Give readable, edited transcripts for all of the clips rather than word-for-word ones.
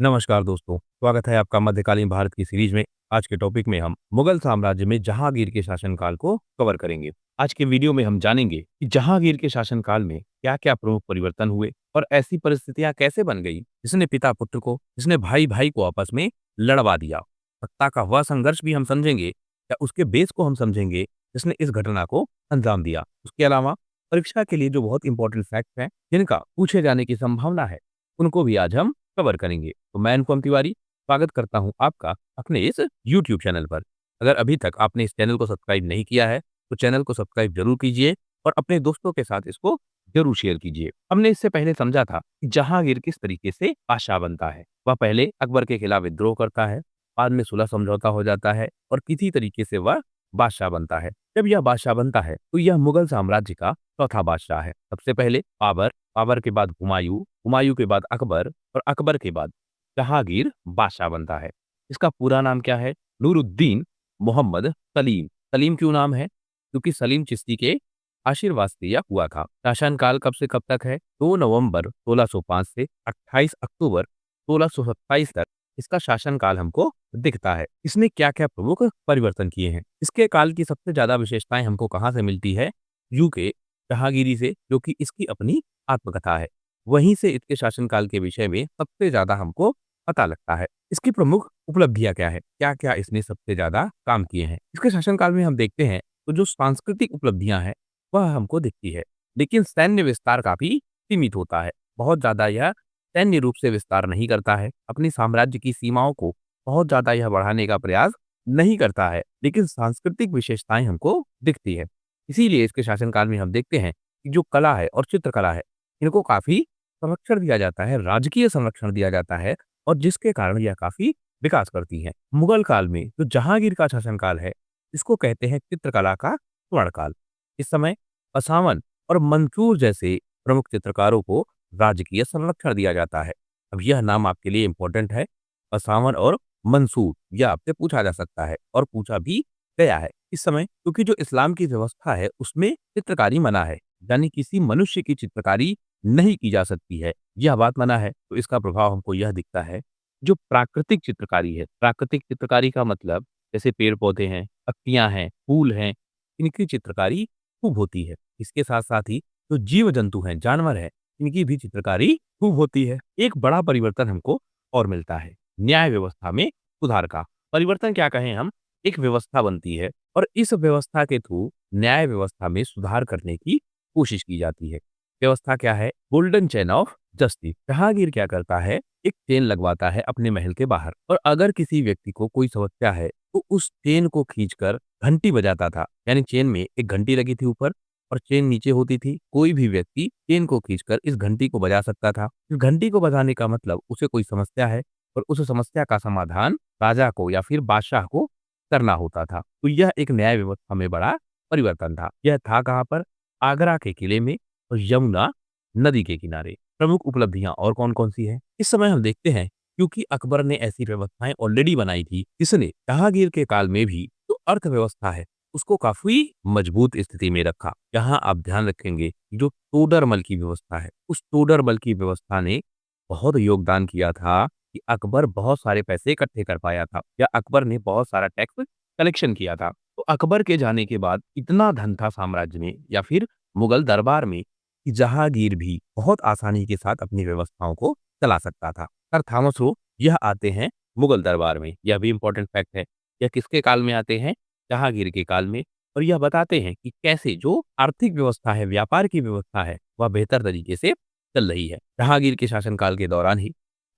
नमस्कार दोस्तों, स्वागत है आपका मध्यकालीन भारत की सीरीज में। आज के टॉपिक में हम मुगल साम्राज्य में जहांगीर के शासनकाल को कवर करेंगे। आज के वीडियो में हम जानेंगे कि जहांगीर के शासनकाल में क्या-क्या प्रमुख परिवर्तन हुए और ऐसी परिस्थितियां कैसे बन गई जिसने पिता पुत्र को, जिसने भाई भाई को आपस में लड़वा दिया। सत्ता का वह संघर्ष भी हम समझेंगे या उसके बेस को हम समझेंगे जिसने इस घटना को अंजाम दिया। उसके अलावा परीक्षा के लिए जो बहुत इंपॉर्टेंट फैक्ट हैं, जिनका पूछे जाने की संभावना है, उनको भी आज हम कवर करेंगे। तो मैं अनुपम तिवारी स्वागत करता हूं आपका अपने इस यूट्यूब चैनल पर। अगर अभी तक आपने इस चैनल को सब्सक्राइब नहीं किया है, तो चैनल को सब्सक्राइब जरूर कीजिए और अपने दोस्तों के साथ इसको जरूर शेयर कीजिए। हमने इससे पहले समझा था कि जहांगीर किस तरीके से बादशाह बनता है। वह पहले अकबर के खिलाफ विद्रोह करता है, बाद में सुलह समझौता हो जाता है और किसी तरीके से वह बादशाह बनता है। जब यह बादशाह बनता है तो यह मुगल साम्राज्य का चौथा बादशाह है। सबसे पहले बाबर, बाबर के बाद हुमायूं, हुमायूं के बाद अकबर और अकबर के बाद जहांगीर बादशाह बनता है। इसका पूरा नाम क्या है? नूरुद्दीन मोहम्मद सलीम। सलीम क्यों नाम है? क्योंकि सलीम चिश्ती के आशीर्वाद से यह हुआ था। शासनकाल कब से कब तक है? 2 नवंबर 1605 से 28 अक्टूबर 1627 तक इसका शासनकाल हमको दिखता है। इसने क्या-क्या प्रमुख परिवर्तन किए हैं? इसके काल की सबसे ज्यादा विशेषताएं हमको कहाँ से मिलती है? यूके जहांगीरी से, जो कि इसकी अपनी आत्मकथा है। वहीं से इसके शासनकाल के विषय में सबसे ज्यादा हमको पता लगता है। इसकी प्रमुख उपलब्धियां क्या है? क्या-क्या इसने सबसे ज्यादा काम किए हैं? इसके शासनकाल में हम देखते हैं तो जो सांस्कृतिक उपलब्धियां हैं वह हमको दिखती है, लेकिन सैन्य विस्तार काफी सीमित होता है। बहुत ज्यादा यह सैन्य रूप से विस्तार नहीं करता है। अपनी साम्राज्य की सीमाओं को बहुत ज्यादा यह बढ़ाने का प्रयास नहीं करता है, लेकिन सांस्कृतिक विशेषताएं हमको दिखती है। इसीलिए इसके शासनकाल में हम देखते हैं कि जो कला है और चित्रकला है, इनको काफी संरक्षण दिया जाता है, राजकीय संरक्षण दिया जाता है और जिसके कारण यह काफी विकास करती है। मुगल काल में जो जहांगीर का शासनकाल है, इसको कहते हैं चित्रकला का स्वर्णकाल। इस समय असावन और मंसूर जैसे प्रमुख चित्रकारों को राजकीय संरक्षण दिया जाता है। अब यह नाम आपके लिए इंपॉर्टेंट है, असावन और मंसूर, यह आपसे पूछा जा सकता है और पूछा भी गया है। इस समय क्योंकि जो इस्लाम की व्यवस्था है उसमें चित्रकारी मना है, यानी किसी मनुष्य की चित्रकारी नहीं की जा सकती है। यह बात मना है तो इसका प्रभाव हमको यह दिखता है। जो प्राकृतिक चित्रकारी है, प्राकृतिक चित्रकारी का मतलब जैसे पेड़ पौधे हैं, पत्तियां हैं, फूल हैं, इनकी चित्रकारी खूब होती है। इसके साथ साथ ही जो जीव जंतु हैं, जानवर हैं, इनकी भी चित्रकारी खूब होती है। एक बड़ा परिवर्तन हमको और मिलता है न्याय व्यवस्था में सुधार का। परिवर्तन क्या कहें हम, एक व्यवस्था बनती है और इस व्यवस्था के थ्रू न्याय व्यवस्था में सुधार करने की कोशिश की जाती है। व्यवस्था क्या है? Golden chain of justice. Jahangir क्या करता है, एक चेन लगवाता है अपने महल के बाहर और अगर किसी व्यक्ति को कोई समस्या है तो उस चेन को खींचकर घंटी बजाता था। यानी चेन में एक घंटी लगी थी ऊपर और चेन नीचे होती थी। कोई भी व्यक्ति चेन को खींचकर इस घंटी को बजा सकता था। इस घंटी को बजाने का मतलब उसे कोई समस्या है और उस समस्या का समाधान राजा को या फिर बादशाह को करना होता था। तो यह एक न्याय व्यवस्था में बड़ा परिवर्तन था। यह था कहाँ पर? आगरा के किले में और यमुना नदी के किनारे। प्रमुख उपलब्धियां और कौन-कौन सी हैं? इस समय हम देखते हैं क्योंकि अकबर ने ऐसी व्यवस्थाएं ऑलरेडी बनाई थी, इसने जहांगीर के काल में भी जो अर्थव्यवस्था है उसको काफी मजबूत स्थिति में रखा। यहाँ आप ध्यान रखेंगे जो तोडरमल की व्यवस्था है, उस तोडरमल की व्यवस्था ने बहुत योगदान किया था कि अकबर बहुत सारे पैसे इकट्ठे कर पाया था या अकबर ने बहुत सारा टैक्स कलेक्शन किया था। तो अकबर के जाने के बाद इतना धन था साम्राज्य में या फिर मुगल दरबार में कि जहांगीर भी बहुत आसानी के साथ अपनी व्यवस्थाओं को चला सकता था। सर थॉमस रो यह आते हैं मुगल दरबार में, यह भी इंपॉर्टेंट फैक्ट है। यह किसके काल में आते हैं? जहांगीर के काल में। और यह बताते हैं कि कैसे जो आर्थिक व्यवस्था है, व्यापार की व्यवस्था है, वह बेहतर तरीके से चल रही है। जहांगीर के शासनकाल के दौरान ही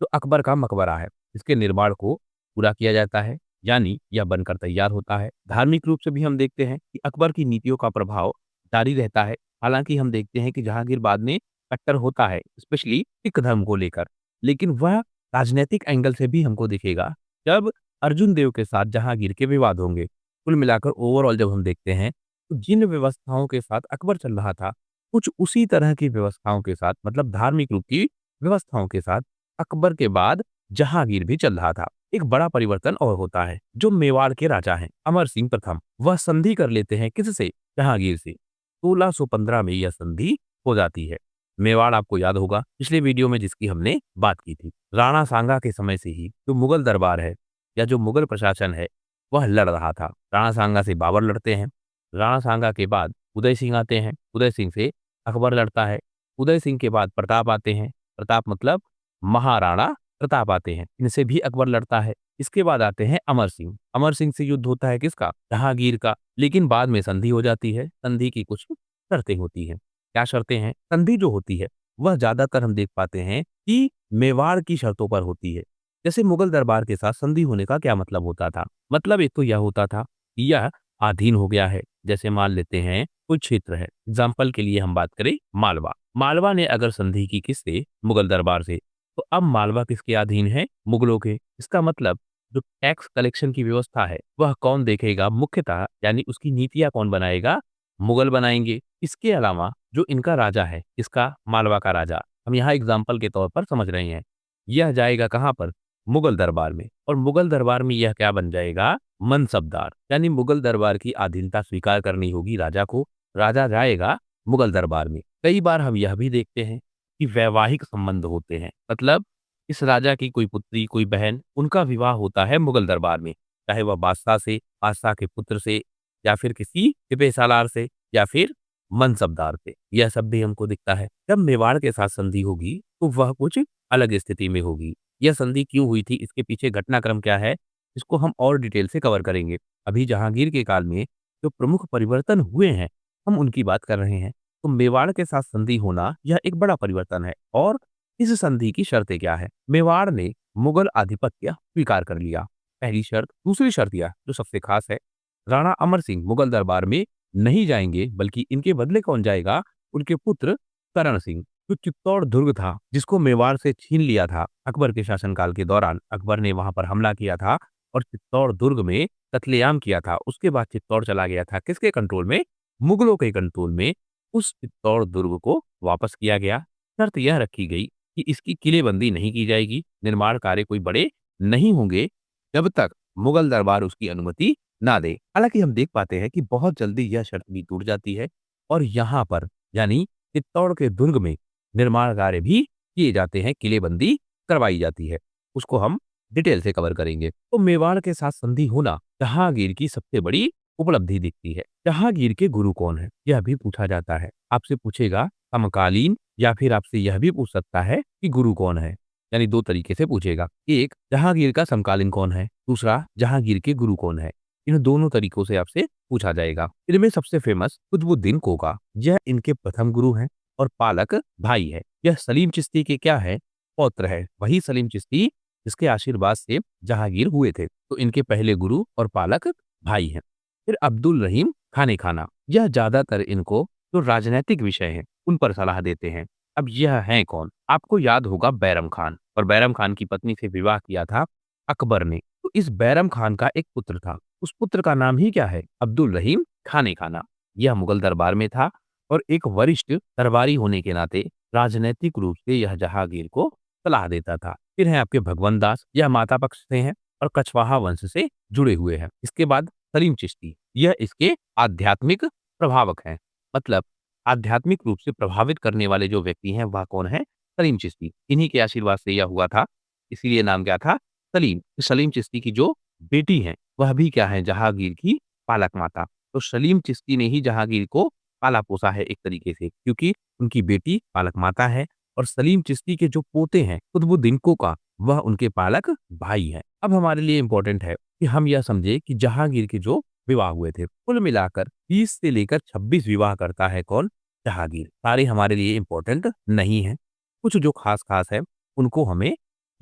जो अकबर का मकबरा है, इसके निर्माण को पूरा किया जाता है, यानी यह बनकर तैयार होता है। धार्मिक रूप से भी हम देखते हैं कि अकबर की नीतियों का प्रभाव जारी रहता है। हालांकि हम देखते हैं कि जहांगीर बाद में कट्टर होता है, स्पेशली सिख धर्म को लेकर, लेकिन वह राजनीतिक एंगल से भी हमको दिखेगा जब अर्जुन देव के साथ जहांगीर के विवाद होंगे। कुल मिलाकर ओवरऑल जब हम देखते हैं तो जिन व्यवस्थाओं के साथ अकबर चल रहा था, कुछ उसी तरह की व्यवस्थाओं के साथ, मतलब धार्मिक रूप की व्यवस्थाओं के साथ अकबर के बाद जहांगीर भी चल रहा था। एक बड़ा परिवर्तन और होता है। जो मेवाड़ के राजा हैं, अमर सिंह प्रथम, वह संधि कर लेते हैं किससे? जहांगीर से। 1615 में यह संधि हो जाती है। मेवाड़ आपको याद होगा पिछले वीडियो में जिसकी हमने बात की थी। राणा सांगा के समय से ही जो मुगल दरबार है या जो मुगल प्रशासन है वह लड़ रहा था। राणा सांगा से बाबर लड़ते हैं, राणा सांगा के बाद उदय सिंह आते हैं, उदय सिंह से अकबर लड़ता है, उदय सिंह के बाद प्रताप आते हैं, प्रताप मतलब महाराणा प्रताप आते हैं, इनसे भी अकबर लड़ता है। इसके बाद आते हैं अमर सिंह से युद्ध होता है किसका? जहांगीर का। लेकिन बाद में संधि हो जाती है, संधि की कुछ शर्तें होती हैं। क्या शर्तें हैं? संधि जो होती है वह ज्यादातर हम देख पाते हैं कि मेवाड़ की शर्तों पर होती है। जैसे मुगल दरबार के साथ संधि होने का क्या मतलब होता था? मतलब एक तो यह होता था कि यह अधीन हो गया है। जैसे मान लेते हैं कोई क्षेत्र है, एग्जाम्पल के लिए हम बात करें मालवा। मालवा ने अगर संधि की किससे? मुगल दरबार से, तो अब मालवा किसके अधीन है? मुगलों के। इसका मतलब जो टैक्स कलेक्शन की व्यवस्था है वह कौन देखेगा? मुख्यतः यानी उसकी नीतियां कौन बनाएगा? मुगल बनाएंगे। इसके अलावा जो इनका राजा है, इसका मालवा का राजा, हम यहाँ एग्जाम्पल के तौर पर समझ रहे हैं, यह जाएगा कहाँ पर? मुगल दरबार में। और मुगल दरबार में यह क्या बन जाएगा? मनसबदार। यानी मुगल दरबार की अधीनता स्वीकार करनी होगी राजा को। राजा जाएगा मुगल दरबार में। कई बार हम यह भी देखते हैं कि वैवाहिक संबंध होते हैं, मतलब इस राजा की कोई पुत्री, कोई बहन, उनका विवाह होता है मुगल दरबार में, चाहे वह बादशाह से, बादशाह के पुत्र से, या फिर किसी सिपह सालार से, या फिर मनसबदार से। यह सब भी हमको दिखता है। जब मेवाड़ के साथ संधि होगी तो वह कुछ अलग स्थिति में होगी। यह संधि क्यों हुई थी, इसके पीछे घटनाक्रम क्या है, इसको हम और डिटेल से कवर करेंगे। अभी जहांगीर के काल में जो प्रमुख परिवर्तन हुए हैं हम उनकी बात कर रहे हैं। तो मेवाड़ के साथ संधि होना यह एक बड़ा परिवर्तन है। और इस संधि की शर्तें क्या है? मेवाड़ ने मुगल आधिपत्य स्वीकार कर लिया, पहली शर्त। दूसरी शर्त यह जो सबसे खास है, राणा अमर सिंह मुगल दरबार में नहीं जाएंगे, बल्कि इनके बदले कौन जाएगा? उनके पुत्र करण सिंह। जो चित्तौड़ दुर्ग था जिसको मेवाड़ से छीन लिया था अकबर के शासनकाल के दौरान, अकबर ने वहां पर हमला किया था और चित्तौड़ दुर्ग में कत्लेआम किया था। उसके बाद चित्तौड़ चला गया था किसके कंट्रोल में? मुगलों के कंट्रोल में। उस चित्तौड़ दुर्ग को वापस किया गया। शर्त यह रखी गई कि इसकी किलेबंदी नहीं की जाएगी, निर्माण कार्य कोई बड़े नहीं होंगे जब तक मुगल दरबार उसकी अनुमति ना दे। हालांकि हम देख पाते हैं कि बहुत जल्दी यह शर्त भी टूट जाती है और यहाँ पर यानी चित्तौड़ के दुर्ग में निर्माण कार्य भी किए जाते हैं, किलेबंदी करवाई जाती है। उसको हम डिटेल से कवर करेंगे। तो मेवाड़ के साथ संधि होना जहांगीर की सबसे बड़ी उपलब्धि दिखती है। जहांगीर के गुरु कौन है, यह भी पूछा जाता है। आपसे पूछेगा समकालीन, या फिर आपसे यह भी पूछ सकता है कि गुरु कौन है। यानी दो तरीके से पूछेगा, एक जहांगीर का समकालीन कौन है, दूसरा जहांगीर के गुरु कौन है। इन दोनों तरीकों से आपसे पूछा जाएगा। इनमें सबसे फेमस कुतुबुद्दीन कोका, यह इनके प्रथम गुरु हैं और पालक भाई है। यह सलीम चिश्ती के क्या है? पौत्र है। वही सलीम चिश्ती जिसके आशीर्वाद से जहांगीर हुए थे। तो इनके पहले गुरु और पालक भाई हैं। फिर अब्दुल रहीम खाने खाना, यह ज्यादातर इनको जो राजनीतिक विषय हैं उन पर सलाह देते हैं। अब यह है कौन? आपको याद होगा बैरम खान, और बैरम खान की पत्नी से विवाह किया था अकबर ने। तो इस बैरम खान का एक पुत्र था, उस पुत्र का नाम ही क्या है? अब्दुल रहीम खाने खाना। यह मुगल दरबार में था और एक वरिष्ठ दरबारी होने के नाते राजनैतिक रूप से यह जहांगीर को सलाह देता था। फिर है आपके भगवंत दास, यह माता पक्ष से हैं और कछवाहा वंश से जुड़े हुए हैं। इसके बाद सलीम चिश्ती, यह इसके आध्यात्मिक प्रभावक हैं। मतलब आध्यात्मिक रूप से प्रभावित करने वाले जो व्यक्ति हैं वह कौन है? सलीम चिश्ती। इन्हीं के आशीर्वाद से यह हुआ था, इसीलिए नाम क्या था? सलीम। सलीम चिश्ती की जो बेटी है वह भी क्या है? जहांगीर की पालक माता। तो सलीम चिश्ती ने ही जहांगीर को पाला पोसा है एक तरीके से, क्योंकि उनकी बेटी पालक माता है और सलीम चिश्ती के जो पोते हैं कुतुबुद्दीन कोका, वह उनके पालक भाई हैं। अब हमारे लिए इंपॉर्टेंट है कि हम यह समझे कि जहांगीर के जो विवाह हुए थे कुल मिलाकर 30 से लेकर 26 विवाह करता है कौन? जहांगीर। सारे हमारे लिए इंपॉर्टेंट नहीं है, कुछ जो खास खास है उनको हमें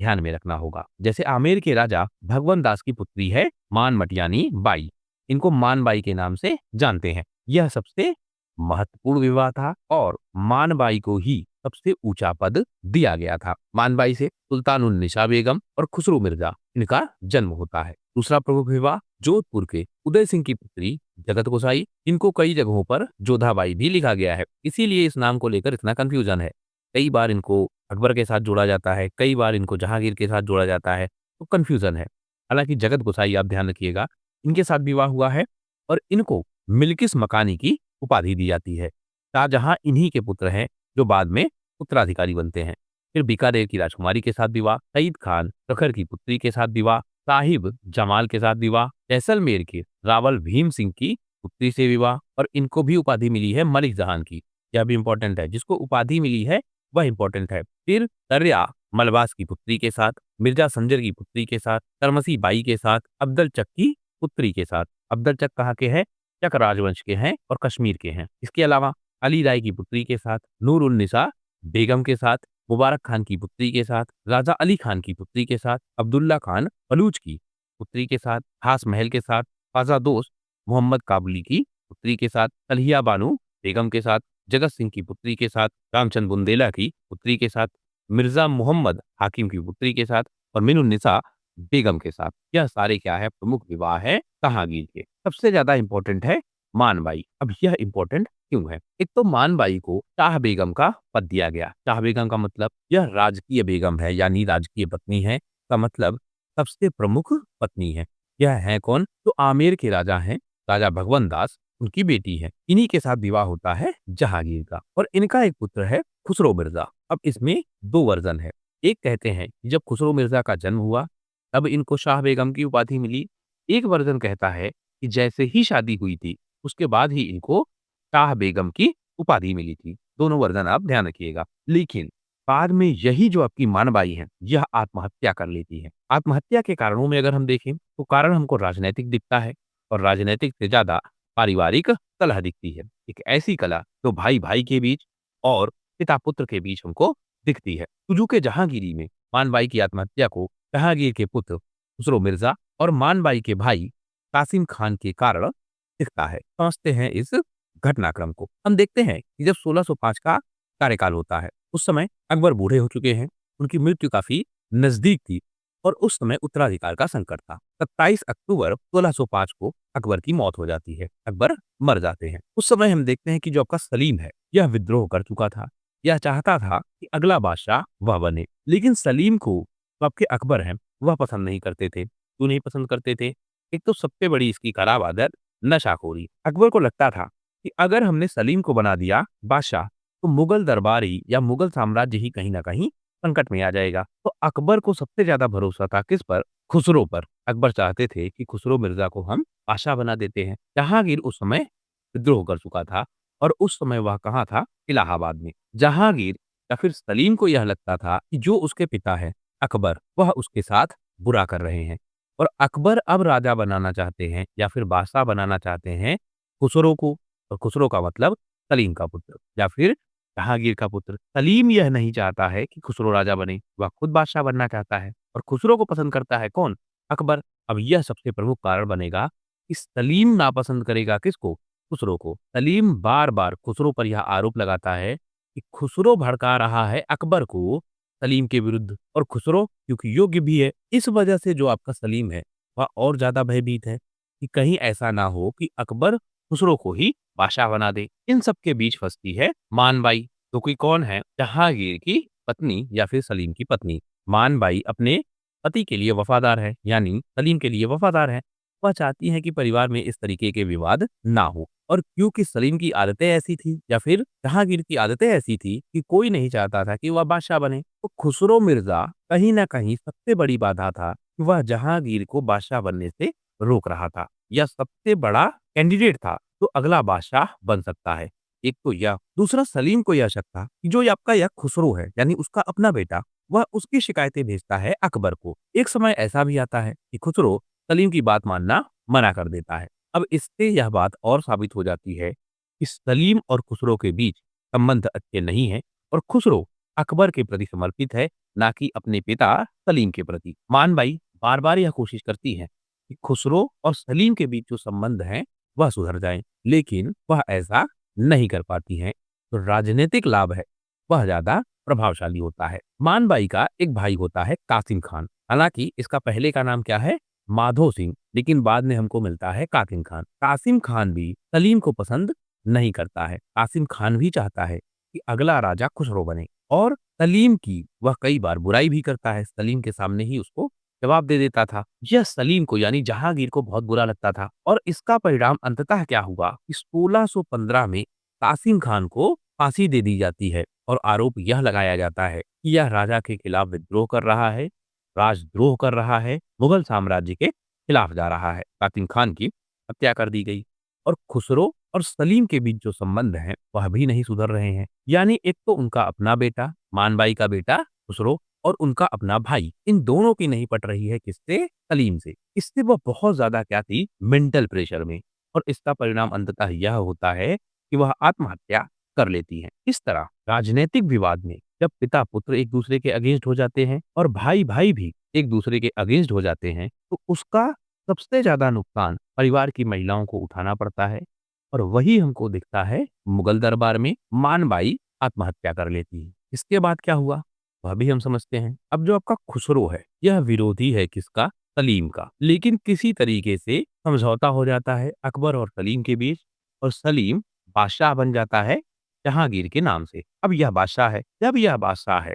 ध्यान में रखना होगा। जैसे आमेर के राजा भगवंत दास की पुत्री है मानमटियानी बाई, इनको मानबाई के नाम से जानते हैं। यह सबसे महत्वपूर्ण विवाह था और मानबाई को ही सबसे ऊंचा पद दिया गया था। मानबाई से सुल्तानुन निसा बेगम और खुसरो मिर्जा इनका जन्म होता है। दूसरा प्रमुख विवाह जोधपुर के उदय सिंह की पुत्री जगत गोसाई, इनको कई जगहों पर जोधाबाई भी लिखा गया है, इसीलिए इस नाम को लेकर इतना कंफ्यूजन है। कई बार इनको अकबर के साथ जोड़ा जाता है, कई बार इनको जहांगीर के साथ जोड़ा जाता है, तो कंफ्यूजन है। हालांकि जगत गोसाई आप ध्यान रखिएगा, इनके साथ विवाह हुआ है और इनको मिल्किस मकानी की उपाधि दी जाती है। शाहजहां इन्हीं के पुत्र हैं जो बाद में उत्तराधिकारी बनते हैं। फिर बीकानेर की राजकुमारी के साथ विवाह, सईद खान प्रखर की पुत्री के साथ विवाह, साहिब जमाल के साथ विवाह, जैसलमेर के रावल भीम सिंह की पुत्री से विवाह और इनको भी उपाधि मिली है मलिक जहान की। यह भी इंपॉर्टेंट है, जिसको उपाधि मिली है वह इंपॉर्टेंट है। फिर दरिया मलबास की पुत्री के साथ, मिर्जा संजर की पुत्री के साथ, तरमसी बाई के साथ, अब्दल चक की पुत्री के साथ। अब्दल चक कहाँ के हैं? चक राजवंश के हैं और कश्मीर के हैं। इसके अलावा अली राय की पुत्री के साथ, नूर उन निसा बेगम के साथ, मुबारक खान की पुत्री के साथ, राजा अली खान की पुत्री के साथ, अब्दुल्ला खान बलूच की पुत्री के साथ, खास महल के साथ, ख्वाजा दोस्त मोहम्मद काबुली की पुत्री के साथ, तलहिया बानो बेगम के साथ, जगत सिंह की पुत्री के साथ, रामचंद बुंदेला की पुत्री के साथ, मिर्जा मोहम्मद हाकिम की पुत्री के साथ और मिनुन्निसा बेगम के साथ। यह सारे क्या है? प्रमुख विवाह है जहांगीर के। सबसे ज्यादा इंपॉर्टेंट है मानबाई। अब यह इंपॉर्टेंट क्यों है? एक तो मानबाई को शाह बेगम का पद दिया गया। शाह बेगम का मतलब यह राजकीय बेगम है, यानी राजकीय पत्नी है का मतलब सबसे प्रमुख पत्नी है। यह है कौन? तो आमेर के राजा हैं, राजा भगवंत दास, उनकी बेटी है। इन्हीं के साथ विवाह होता है जहांगीर का और इनका एक पुत्र है खुसरो मिर्जा। अब इसमें दो वर्जन है। एक कहते हैं कि जब खुसरो मिर्जा का जन्म हुआ तब इनको शाह बेगम की उपाधि मिली। एक वर्जन कहता है कि जैसे ही शादी हुई थी उसके बाद ही इनको शाह बेगम की उपाधि मिली थी। दोनों वर्जन आप ध्यान रखिएगा। लेकिन बाद में यही जो आपकी मानबाई है यह आत्महत्या कर लेती है। आत्महत्या के कारणों में अगर हम देखें तो कारण हमको राजनैतिक दिखता है और राजनैतिक से ज्यादा पारिवारिक कलह दिखती है। एक ऐसी कला जो भाई भाई के बीच और पिता पुत्र के बीच हमको दिखती है। तुजूके जहांगीरी में मानबाई की आत्महत्या को जहांगीर के पुत्र खुसरो मिर्जा और मानबाई के भाई कासिम खान के कारण दिखता है। समझते हैं इस घटनाक्रम को। हम देखते हैं कि जब 1605 का कार्यकाल होता है उस समय अकबर बूढ़े हो चुके हैं, उनकी मृत्यु काफी नजदीक थी और उस समय उत्तराधिकार का संकट था। 27 अक्टूबर 1605 को अकबर की मौत हो जाती है। अकबर मर जाते हैं। उस समय हम देखते हैं कि जो आपका सलीम है यह विद्रोह कर चुका था। यह चाहता था कि अगला बादशाह वह बने, लेकिन सलीम को जो आपके अकबर हैं वह पसंद नहीं करते थे। क्यों नहीं पसंद करते थे? एक तो सबसे बड़ी इसकी खराब आदत नशाखोरी। अकबर को लगता था कि अगर हमने सलीम को बना दिया बादशाह तो मुगल दरबारी या मुगल साम्राज्य ही कहीं ना कहीं संकट में आ जाएगा। तो अकबर को सबसे ज्यादा भरोसा था किस पर? खुसरो पर। अकबर चाहते थे कि खुसरो मिर्जा को हम बादशाह बना देते हैं। जहांगीर उस समय विद्रोह कर चुका था और उस समय वह कहाँ था? इलाहाबाद में। जहांगीर या फिर सलीम को यह लगता था कि जो उसके पिता है अकबर वह उसके साथ बुरा कर रहे हैं और अकबर अब राजा बनाना चाहते हैं या फिर बादशाह बनाना चाहते हैं खुसरो को। और खुसरो का मतलब सलीम का पुत्र या फिर जहांगीर का पुत्र। सलीम यह नहीं चाहता है कि खुसरो राजा बने, वह खुद बादशाह बनना चाहता है और खुसरो को पसंद करता है कौन? अकबर। अब यह सबसे प्रमुख कारण बनेगा कि सलीम नापसंद करेगा किसको? खुसरो को। सलीम बार बार खुसरो पर यह आरोप लगाता है कि खुसरो भड़का रहा है अकबर को सलीम के विरुद्ध और खुसरो क्योंकि योग्य भी है, इस वजह से जो आपका सलीम है वह और ज्यादा भयभीत है कि कहीं ऐसा ना हो कि अकबर खुसरो को ही बादशाह बना दे। इन सब के बीच फंसती है मानबाई, जो कि कौन है? जहांगीर की पत्नी या फिर सलीम की पत्नी। मानबाई अपने पति के लिए वफादार है, यानी सलीम के लिए वफादार है। वह चाहती है कि परिवार में इस तरीके के विवाद ना हो और क्योंकि सलीम की आदतें ऐसी थी या फिर जहांगीर की आदतें ऐसी थी कि कोई नहीं चाहता था कि वह बादशाह बने, तो खुसरो मिर्जा कहीं ना कहीं सबसे बड़ी बाधा था कि वह जहांगीर को बादशाह बनने से रोक रहा था। यह सबसे बड़ा कैंडिडेट था जो अगला बादशाह बन सकता है। एक तो यह, दूसरा सलीम को यह शक था कि जो ये आपका यह खुसरो है यानी उसका अपना बेटा, वह उसकी शिकायतें भेजता है अकबर को। एक समय ऐसा भी आता है कि खुसरो सलीम की बात मानना मना कर देता है। अब इससे यह बात और साबित हो जाती है कि सलीम और खुसरो के बीच संबंध अच्छे नहीं है और खुसरो अकबर के प्रति समर्पित है, ना कि अपने पिता सलीम के प्रति। मानबाई बार बार यह कोशिश करती है कि खुसरो और सलीम के बीच जो संबंध है वह सुधर जाए, लेकिन वह ऐसा नहीं कर पाती हैं। तो राजनीतिक लाभ है वह ज्यादा प्रभावशाली होता है। मानबाई का एक भाई होता है कासिम खान। हालांकि इसका पहले का नाम क्या है? माधो सिंह, लेकिन बाद में हमको मिलता है कासिम खान। कासिम खान भी सलीम को पसंद नहीं करता है। कासिम खान भी चाहता है कि अगला राजा खुसरो बने और सलीम की वह कई बार बुराई भी करता है। सलीम के सामने ही उसको जवाब दे देता था। यह सलीम को यानी जहांगीर को बहुत बुरा लगता था और इसका परिणाम अंततः क्या हुआ कि 1615 में कासिम खान को फांसी दे दी जाती है और आरोप यह लगाया जाता है कि यह राजा के खिलाफ विद्रोह कर रहा है, राजद्रोह कर रहा है, मुगल साम्राज्य के खिलाफ जा रहा है। कातिन खान की हत्या कर दी गई और खुसरो और सलीम के बीच जो संबंध हैं, वह भी नहीं सुधर रहे हैं। यानी एक तो उनका अपना बेटा, मानबाई का बेटा खुसरो और उनका अपना भाई, इन दोनों की नहीं पट रही है किससे? सलीम से। इससे वह बहुत ज़्यादा क्या थी? मेंटल प्रेशर में, और इसका परिणाम अंततः यह होता है कि वह आत्महत्या कर लेती हैं। इस तरह राजनीतिक विवाद में जब पिता-पुत्र एक दूसरे के अगेंस्ट हो जाते हैं और भाई-भाई भी एक दूसरे के अगेंस्ट हो जाते हैं, तो उसका सबसे ज़्यादा नुकसान परिवार की महिलाओं को उठाना पड़ता है, और वही हमको दिखता है मुगल दरबार में। मानबाई आत्महत्या कर लेती है। इसके बाद क्या हुआ? वह भी हम समझते हैं। अब जो आपका खुसरो है, यह विरोधी है किसका? सलीम का। लेकिन किसी तरीके से समझौता हो जाता है अकबर और सलीम के बीच, और सलीम बादशाह बन जाता है जहांगीर के नाम से। अब यह बादशाह है। जब यह बादशाह है,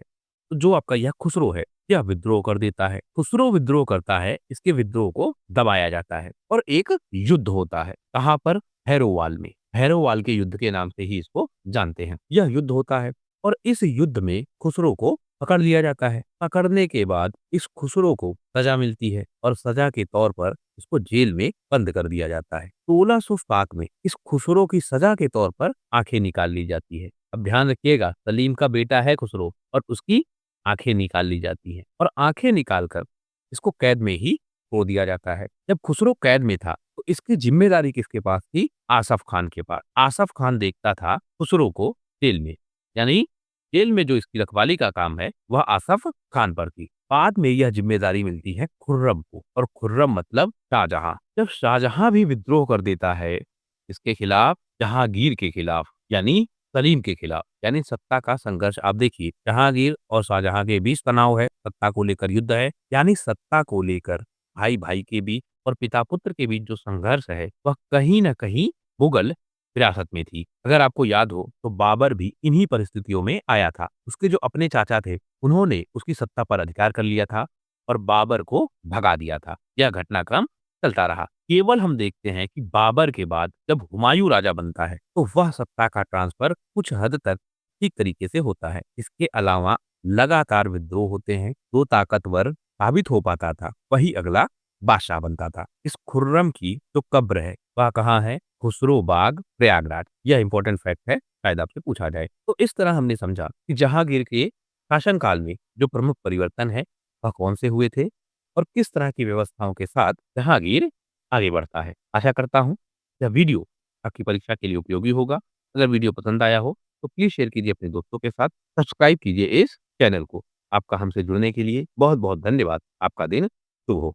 तो जो आपका यह खुसरो है, यह विद्रोह कर देता है। खुसरो विद्रोह करता है, इसके विद्रोह को दबाया जाता है और एक युद्ध होता है। कहाँ पर? भैरोवाल में। भैरोवाल के युद्ध के नाम से ही इसको जानते हैं। यह युद्ध होता है और इस युद्ध में खुसरो को पकड़ लिया जाता है। पकड़ने के बाद इस खुसरो को सजा मिलती है और सजा के तौर पर इसको जेल में बंद कर दिया जाता है। 1607 में इस खुसरो की सजा के तौर पर आंखें निकाल ली जाती है। अब ध्यान रखिएगा, सलीम का बेटा है खुसरो और उसकी आंखें निकाल ली जाती हैं, और आंखें निकालकर इसको कैद में ही छोड़ दिया जाता है। जब खुसरो कैद में था, तो इसकी जिम्मेदारी किसके पास थी? आसफ खान के पास। आसफ खान देखता था खुसरो को जेल में, यानी जेल में जो इसकी रखवाली का काम है, वह आसफ खान पर थी। बाद में यह जिम्मेदारी मिलती है खुर्रम को, और खुर्रम मतलब शाहजहां। जब शाहजहां भी विद्रोह कर देता है इसके खिलाफ, जहांगीर के खिलाफ, यानी सलीम के खिलाफ, यानी सत्ता का संघर्ष आप देखिए, जहांगीर और शाहजहां के बीच तनाव है, सत्ता को लेकर युद्ध है, यानी सत्ता को लेकर भाई भाई के बीच और पिता पुत्र के बीच जो संघर्ष है, वह कहीं न कहीं मुगल विरासत में थी। अगर आपको याद हो, तो बाबर भी इन्हीं परिस्थितियों में आया था। उसके जो अपने चाचा थे, उन्होंने उसकी सत्ता पर अधिकार कर लिया था और बाबर को भगा दिया था। यह घटनाक्रम चलता रहा। केवल हम देखते हैं कि बाबर के बाद जब हुमायूं राजा बनता है, तो वह सत्ता का ट्रांसफर कुछ हद तक ठीक तरीके से होता है। इसके अलावा लगातार विद्रोह होते हैं, जो ताकतवर साबित हो पाता था, वही अगला बादशाह बनता था। इस खुर्रम की जो कब्र है, वह कहाँ है? खुसरो बाग, प्रयागराज। यह इंपॉर्टेंट फैक्ट है, शायद आपसे पूछा जाए। तो इस तरह हमने समझा कि जहांगीर के शासनकाल में जो प्रमुख परिवर्तन है, वह कौन से हुए थे और किस तरह की व्यवस्थाओं के साथ जहांगीर आगे बढ़ता है। आशा करता हूँ यह वीडियो आपकी परीक्षा के लिए उपयोगी होगा। अगर वीडियो पसंद आया हो, तो प्लीज़ शेयर कीजिए अपने दोस्तों के साथ, सब्सक्राइब कीजिए इस चैनल को। आपका हमसे जुड़ने के लिए बहुत-बहुत धन्यवाद। आपका दिन शुभ हो।